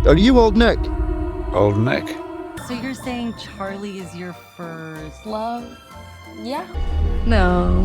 Are you Old Nick? Old Nick. So you're saying Charlie is your first love? Yeah. No,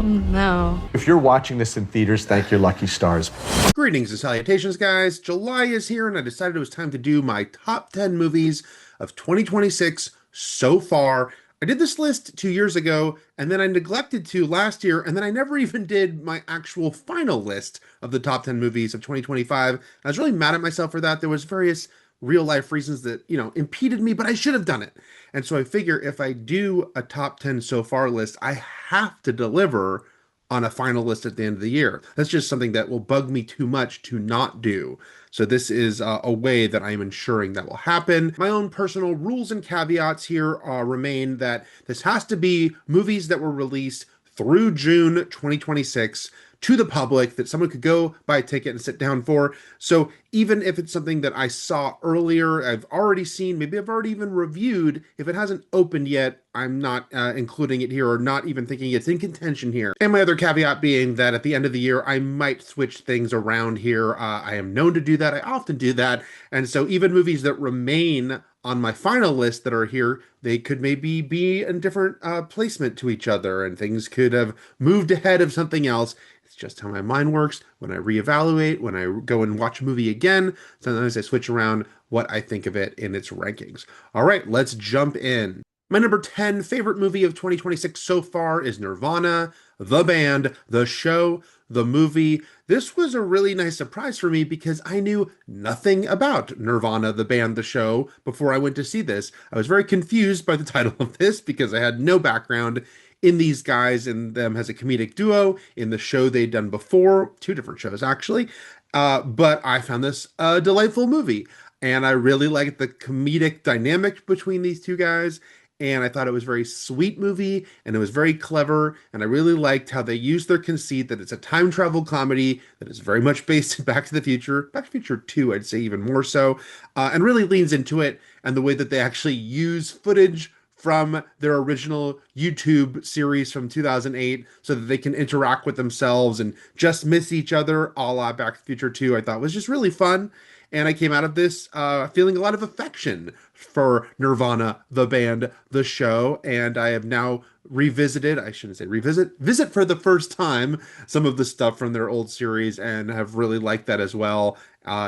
no. If you're watching this in theaters, thank your lucky stars. Greetings and salutations, guys. July is here, and I decided it was time to do my top 10 movies of 2026 so far. I did this list 2 years ago, and then I neglected to last year, and then I never even did my actual final list of the top 10 movies of 2025. I was really mad at myself for that. There was various real life reasons that, impeded me, but I should have done it. And so I figure if I do a top 10 so far list, I have to deliver on a final list at the end of the year. That's just something that will bug me too much to not do. So this is a way that I'm ensuring that will happen. My own personal rules and caveats here remain that this has to be movies that were released through June 2026 to the public that someone could go buy a ticket and sit down for. So even if it's something that I saw earlier, I've already seen, maybe I've already even reviewed, if it hasn't opened yet, I'm not including it here or not even thinking it's in contention here. And my other caveat being that at the end of the year, I might switch things around here. I am known to do that. I often do that. And so even movies that remain on my final list that are here, they could maybe be in different placement to each other, and things could have moved ahead of something else. It's just how my mind works. When I reevaluate, when I go and watch a movie again, sometimes I switch around what I think of it in its rankings. All right, let's jump in. My number 10 favorite movie of 2026 so far is Nirvana, the band, the show, the movie. This was a really nice surprise for me because I knew nothing about Nirvana, the band, the show before I went to see this. I was very confused by the title of this because I had no background in these guys and them as a comedic duo in the show they'd done before, two different shows actually. But I found this a delightful movie, and I really liked the comedic dynamic between these two guys. And I thought it was a very sweet movie, and it was very clever, and I really liked how they used their conceit that it's a time travel comedy that is very much based in Back to the Future, Back to the Future 2, I'd say even more so, and really leans into it, and the way that they actually use footage from their original YouTube series from 2008 so that they can interact with themselves and just miss each other, a la Back to the Future 2, I thought was just really fun. And I came out of this feeling a lot of affection for Nirvana, the band, the show, and I have now revisited, I shouldn't say visit for the first time some of the stuff from their old series and have really liked that as well.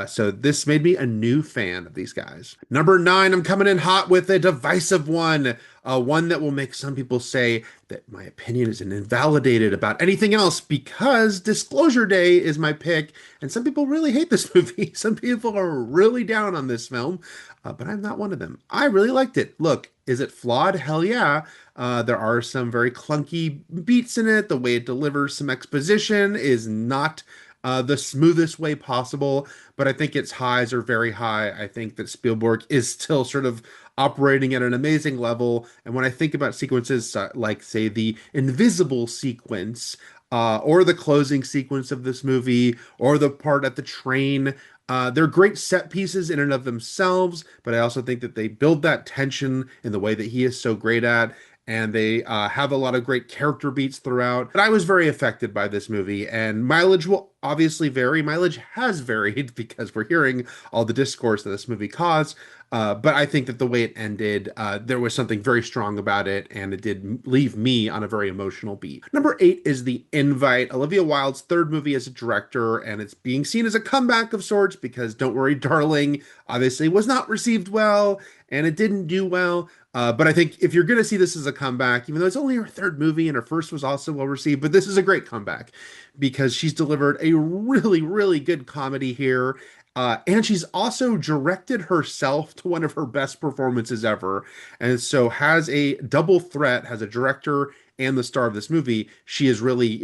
So this made me a new fan of these guys. Number 9, I'm coming in hot with a divisive one. One that will make some people say that my opinion is invalidated about anything else because Disclosure Day is my pick, and some people really hate this movie. Some people are really down on this film, but I'm not one of them. I really liked it. Look, is it flawed? Hell yeah. There are some very clunky beats in it. The way it delivers some exposition is not the smoothest way possible, but I think its highs are very high. I think that Spielberg is still sort of operating at an amazing level. And when I think about sequences like, say, the invisible sequence, or the closing sequence of this movie, or the part at the train, they're great set pieces in and of themselves, but I also think that they build that tension in the way that he is so great at, and they have a lot of great character beats throughout. But I was very affected by this movie, and mileage will obviously vary. Mileage has varied because we're hearing all the discourse that this movie caused. But I think that the way it ended, there was something very strong about it, and it did leave me on a very emotional beat. Number 8 is The Invite, Olivia Wilde's third movie as a director, and it's being seen as a comeback of sorts because Don't Worry, Darling obviously was not received well, and it didn't do well. But I think if you're going to see this as a comeback, even though it's only her third movie and her first was also well received, but this is a great comeback because she's delivered a really, really good comedy here. And she's also directed herself to one of her best performances ever. And so has a double threat, has a director and the star of this movie. She is really,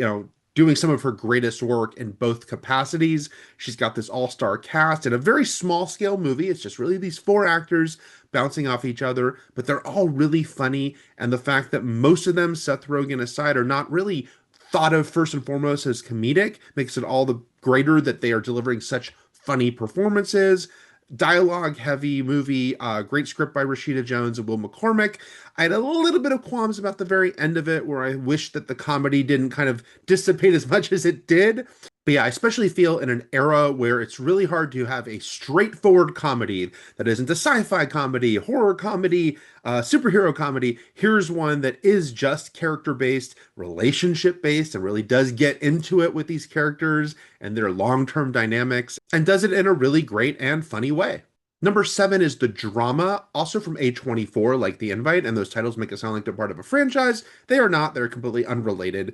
doing some of her greatest work in both capacities. She's got this all-star cast in a very small scale movie. It's just really these 4 actors bouncing off each other, but they're all really funny. And the fact that most of them, Seth Rogen aside, are not really thought of first and foremost as comedic makes it all the greater that they are delivering such funny performances. Dialogue heavy movie, great script by Rashida Jones and Will McCormick. I had a little bit of qualms about the very end of it where I wish that the comedy didn't kind of dissipate as much as it did. But yeah, I especially feel in an era where it's really hard to have a straightforward comedy that isn't a sci-fi comedy, horror comedy, superhero comedy. Here's one that is just character-based, relationship-based, and really does get into it with these characters and their long-term dynamics, and does it in a really great and funny way. Number seven is The Drama, also from A24, like The Invite, and those titles make it sound like they're part of a franchise. They are not, they're completely unrelated.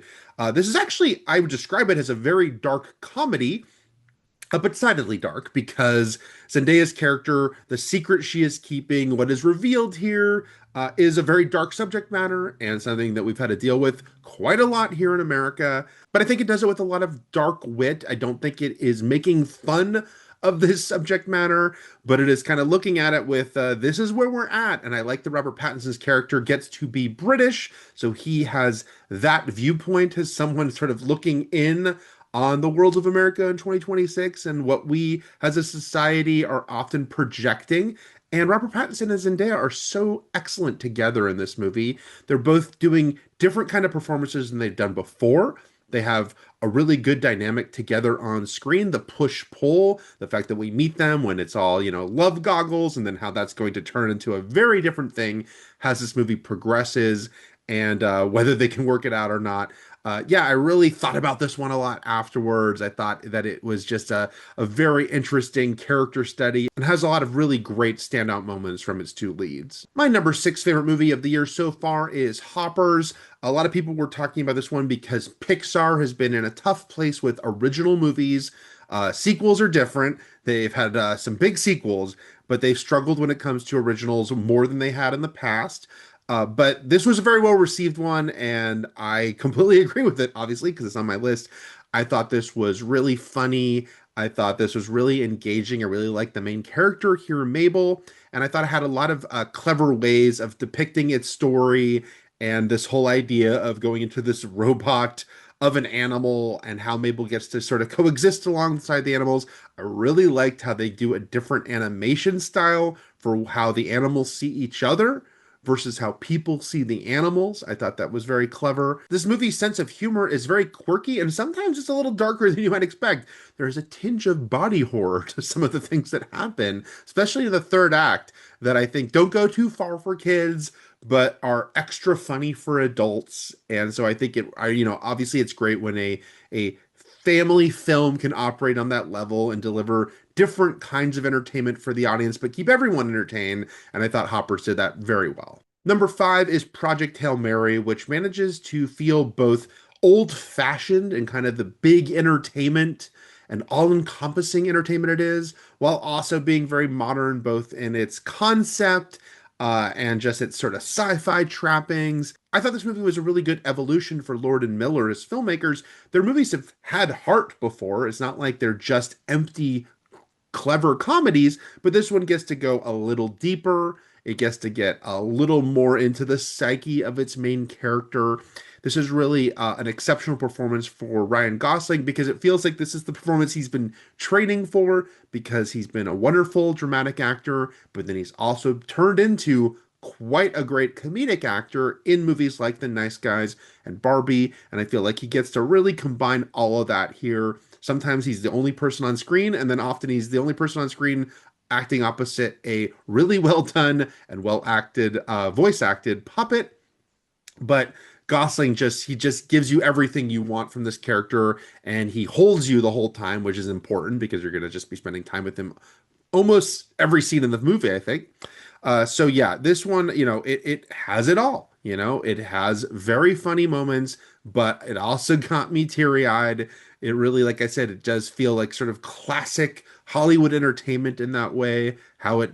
This is actually, I would describe it as a very dark comedy, but decidedly dark because Zendaya's character, the secret she is keeping, what is revealed here, is a very dark subject matter and something that we've had to deal with quite a lot here in America. But I think it does it with a lot of dark wit. I don't think it is making fun of this subject matter, but it is kind of looking at it with this is where we're at. And I like that Robert Pattinson's character gets to be British, so he has that viewpoint as someone sort of looking in on the world of America in 2026 and what we as a society are often projecting. And Robert Pattinson and Zendaya are so excellent together in this movie. They're both doing different kind of performances than they've done before. They have a really good dynamic together on screen. The push-pull, the fact that we meet them when it's all, love goggles, and then how that's going to turn into a very different thing as this movie progresses, and whether they can work it out or not. Yeah, I really thought about this one a lot afterwards. I thought that it was just a very interesting character study and has a lot of really great standout moments from its two leads. My number six favorite movie of the year so far is Hoppers. A lot of people were talking about this one because Pixar has been in a tough place with original movies. Sequels are different. They've had some big sequels, but they've struggled when it comes to originals more than they had in the past. But this was a very well received one, and I completely agree with it, obviously, because it's on my list. I thought this was really funny. I thought this was really engaging. I really liked the main character here, Mabel, and I thought it had a lot of clever ways of depicting its story and this whole idea of going into this robot of an animal and how Mabel gets to sort of coexist alongside the animals. I really liked how they do a different animation style for how the animals see each other versus how people see the animals. I thought that was very clever. This movie's sense of humor is very quirky, and sometimes it's a little darker than you might expect. There's a tinge of body horror to some of the things that happen, especially in the third act, that I think don't go too far for kids, but are extra funny for adults. And so I think obviously it's great when a family film can operate on that level and deliver different kinds of entertainment for the audience, but keep everyone entertained. And I thought Hoppers did that very well. Number five is Project Hail Mary, which manages to feel both old-fashioned and kind of the big entertainment and all-encompassing entertainment it is, while also being very modern, both in its concept and just its sort of sci-fi trappings. I thought this movie was a really good evolution for Lord and Miller as filmmakers. Their movies have had heart before. It's not like they're just empty, clever comedies, but this one gets to go a little deeper. It gets to get a little more into the psyche of its main character. This is really an exceptional performance for Ryan Gosling because it feels like this is the performance he's been training for, because he's been a wonderful dramatic actor, but then he's also turned into quite a great comedic actor in movies like The Nice Guys and Barbie, and I feel like he gets to really combine all of that here. Sometimes he's the only person on screen, and then often he's the only person on screen acting opposite a really well done and well acted, voice acted puppet. But Gosling just gives you everything you want from this character, and he holds you the whole time, which is important because you're going to just be spending time with him almost every scene in the movie, I think. So yeah, this one, it has it all. It has very funny moments, but it also got me teary-eyed. It really, like I said, it does feel like sort of classic Hollywood entertainment in that way. How it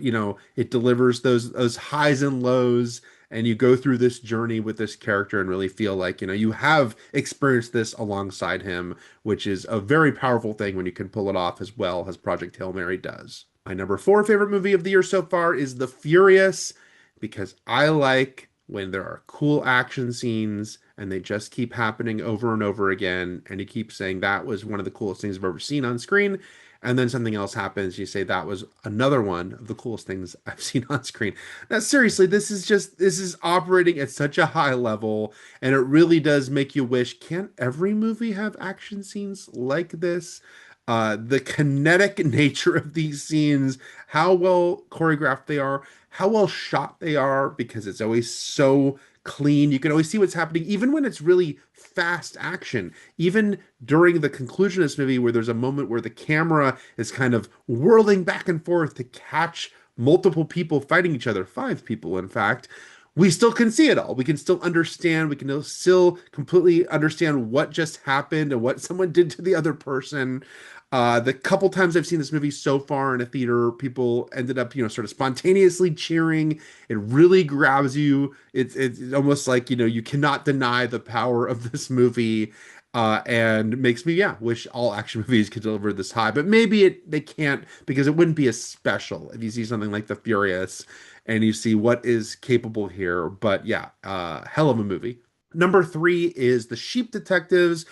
delivers those highs and lows, and you go through this journey with this character and really feel like, you have experienced this alongside him, which is a very powerful thing when you can pull it off as well as Project Hail Mary does. My number four favorite movie of the year so far is The Furious, because I like when there are cool action scenes and they just keep happening over and over again, and you keep saying that was one of the coolest things I've ever seen on screen. and then something else happens. You say that was another one of the coolest things I've seen on screen. Now, seriously, this is operating at such a high level, and it really does make you wish, can't every movie have action scenes like this? The kinetic nature of these scenes, how well choreographed they are, how well shot they are, because it's always so clean. You can always see what's happening, even when it's really fast action. Even during the conclusion of this movie, where there's a moment where the camera is kind of whirling back and forth to catch multiple people fighting each other, five people, in fact. We still can see it all. We can still understand. We can still completely understand what just happened and what someone did to the other person. The couple times I've seen this movie so far in a theater, people ended up, sort of spontaneously cheering. It really grabs you. It's almost like, you cannot deny the power of this movie. And makes me, wish all action movies could deliver this high. But maybe they can't, because it wouldn't be as special if you see something like The Furious and you see what is capable here. But hell of a movie. Number three is The Sheep Detectives.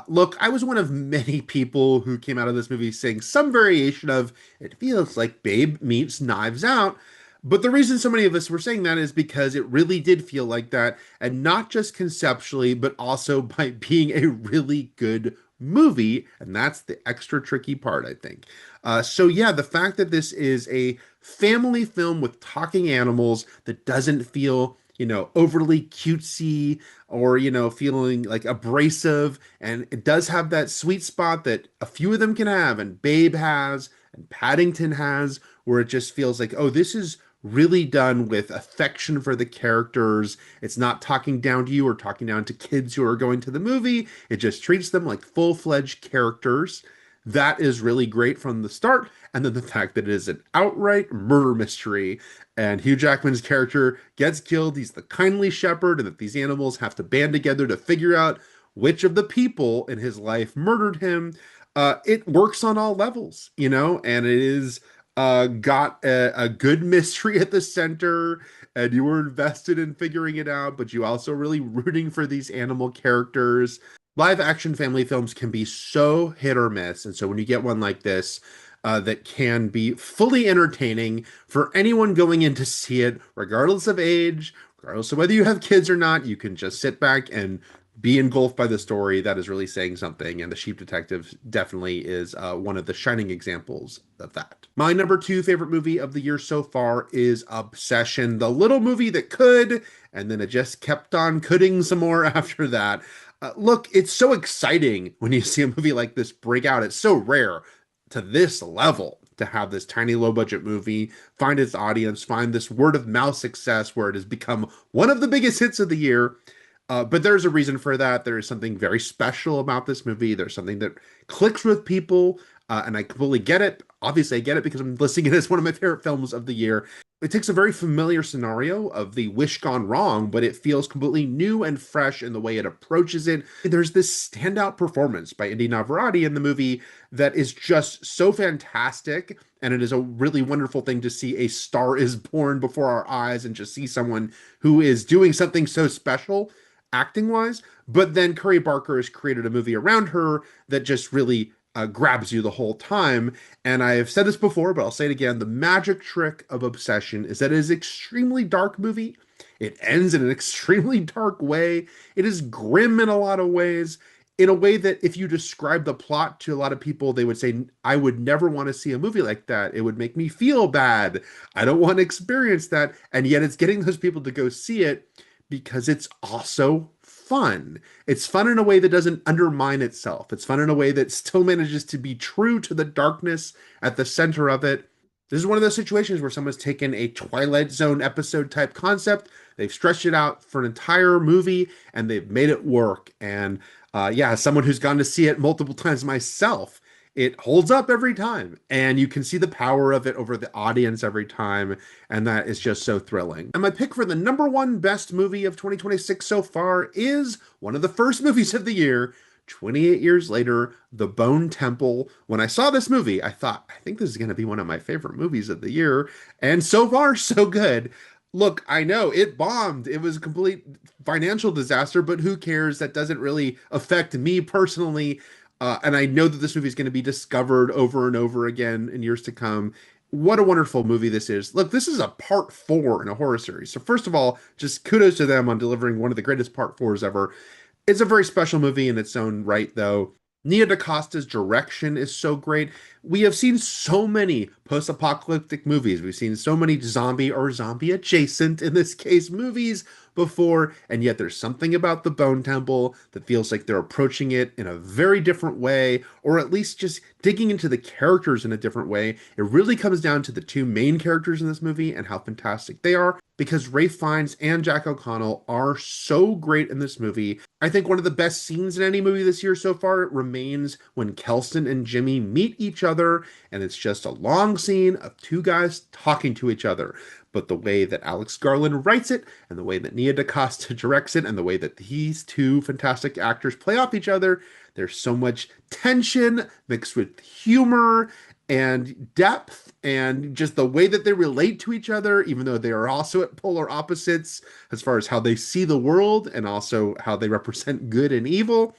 Look, I was one of many people who came out of this movie saying some variation of, it feels like Babe meets Knives Out. But the reason so many of us were saying that is because it really did feel like that, and not just conceptually, but also by being a really good movie. And that's the extra tricky part, I think. The fact that this is a family film with talking animals that doesn't feel overly cutesy or, feeling like abrasive. And it does have that sweet spot that a few of them can have, and Babe has, and Paddington has, where it just feels like, oh, this is really done with affection for the characters. It's not talking down to you or talking down to kids who are going to the movie. It just treats them like full-fledged characters. That is really great from the start. And then the fact that it is an outright murder mystery, and Hugh Jackman's character gets killed. He's the kindly shepherd, and that these animals have to band together to figure out which of the people in his life murdered him. It works on all levels, and it is got a good mystery at the center, and you were invested in figuring it out, but you also really rooting for these animal characters. Live action family films can be so hit or miss, and so when you get one like this, that can be fully entertaining for anyone going in to see it, regardless of age, regardless of whether you have kids or not, you can just sit back and be engulfed by the story. That is really saying something, and The Sheep Detectives definitely is one of the shining examples of that. My number two favorite movie of the year so far is Obsession, the little movie that could, and then it just kept on coulding some more after that. Look, it's so exciting when you see a movie like this break out. It's so rare to this level to have this tiny low budget movie find its audience, find this word of mouth success where it has become one of the biggest hits of the year. But there's a reason for that. There is something very special about this movie. There's something that clicks with people, and I completely get it. Obviously, I get it because I'm listing it as one of my favorite films of the year. It takes a very familiar scenario of the wish gone wrong, but it feels completely new and fresh in the way it approaches it. There's this standout performance by Indy Navarrete in the movie that is just so fantastic, and it is a really wonderful thing to see a star is born before our eyes and just see someone who is doing something so special acting wise. But then Curry Barker has created a movie around her that just really grabs you the whole time. And I've said this before, but I'll say it again. The magic trick of Obsession is that it is an extremely dark movie. It ends in an extremely dark way. It is grim in a lot of ways, in a way that if you describe the plot to a lot of people, they would say, I would never want to see a movie like that. It would make me feel bad. I don't want to experience that. And yet it's getting those people to go see it because it's also fun. It's fun in a way that doesn't undermine itself. It's fun in a way that still manages to be true to the darkness at the center of it. This is one of those situations where someone's taken a Twilight Zone episode type concept, they've stretched it out for an entire movie, and they've made it work. And as someone who's gone to see it multiple times myself, it holds up every time, and you can see the power of it over the audience every time, and that is just so thrilling. And my pick for the number one best movie of 2026 so far is one of the first movies of the year, 28 years later, The Bone Temple. When I saw this movie, I thought, I think this is going to be one of my favorite movies of the year, and so far, so good. Look, I know it bombed. It was a complete financial disaster, but who cares? That doesn't really affect me personally. And I know that this movie is going to be discovered over and over again in years to come. What a wonderful movie this is. Look, this is a part four in a horror series. So, first of all, just kudos to them on delivering one of the greatest part fours ever. It's a very special movie in its own right, though. Nia DaCosta's direction is so great. We have seen so many post apocalyptic movies. We've seen so many zombie or zombie adjacent, in this case, movies before, and yet there's something about the Bone Temple that feels like they're approaching it in a very different way, or at least just digging into the characters in a different way. It really comes down to the two main characters in this movie and how fantastic they are, because Ralph Fiennes and Jack O'Connell are so great in this movie. I think one of the best scenes in any movie this year so far remains when Kelston and Jimmy meet each other, and it's just a long scene of two guys talking to each other. But the way that Alex Garland writes it, and the way that Nia DaCosta directs it, and the way that these two fantastic actors play off each other, there's so much tension mixed with humor and depth, and just the way that they relate to each other, even though they are also at polar opposites as far as how they see the world and also how they represent good and evil.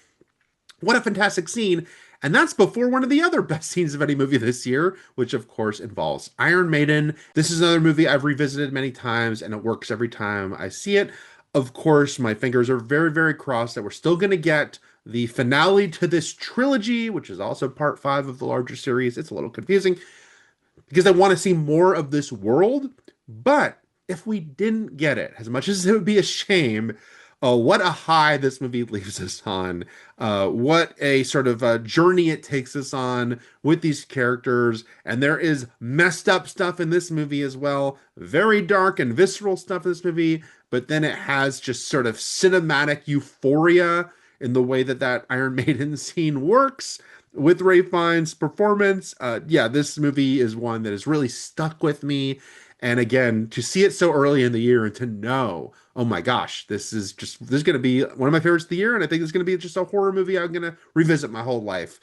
What a fantastic scene. And that's before one of the other best scenes of any movie this year, which of course involves Iron Maiden. This is another movie I've revisited many times, and it works every time I see it. Of course, my fingers are very, very crossed that we're still going to get the finale to this trilogy, which is also part five of the larger series. It's a little confusing because I want to see more of this world. But if we didn't get it, as much as it would be a shame, what a high this movie leaves us on. What a sort of journey it takes us on with these characters. And there is messed up stuff in this movie as well. Very dark and visceral stuff in this movie. But then it has just sort of cinematic euphoria in the way that that Iron Maiden scene works with Ralph Fiennes' performance. Yeah, this movie is one that has really stuck with me. And again, to see it so early in the year and to know, oh my gosh, this is going to be one of my favorites of the year. And I think it's going to be just a horror movie I'm going to revisit my whole life,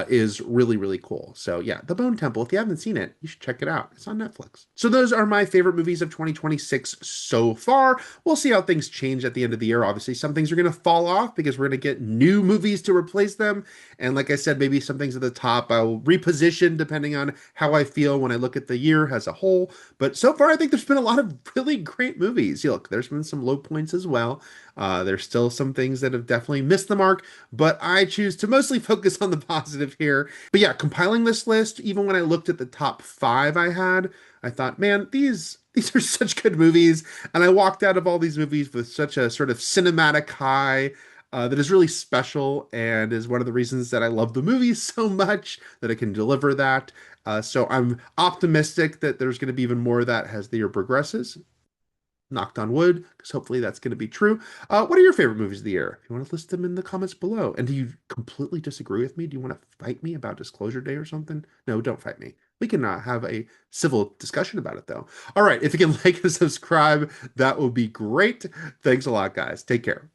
is really, really cool. So yeah, The Bone Temple, if you haven't seen it, you should check it out. It's on Netflix. So those are my favorite movies of 2026 so far. We'll see how things change at the end of the year. Obviously, some things are going to fall off because we're going to get new movies to replace them. And like I said, maybe some things at the top I'll reposition depending on how I feel when I look at the year as a whole. But so far, I think there's been a lot of really great movies. Look, there's been some low points as well. There's still some things that have definitely missed the mark, but I choose to mostly focus on the positive here. But yeah, compiling this list, even when I looked at the top five I had, I thought, man, these are such good movies. And I walked out of all these movies with such a sort of cinematic high. That is really special and is one of the reasons that I love the movies so much, that it can deliver that. So I'm optimistic that there's going to be even more of that as the year progresses. Knocked on wood, because hopefully that's going to be true. What are your favorite movies of the year? If you want to list them in the comments below. And do you completely disagree with me? Do you want to fight me about Disclosure Day or something? No, don't fight me. We can have a civil discussion about it, though. All right, if you can like and subscribe, that would be great. Thanks a lot, guys. Take care.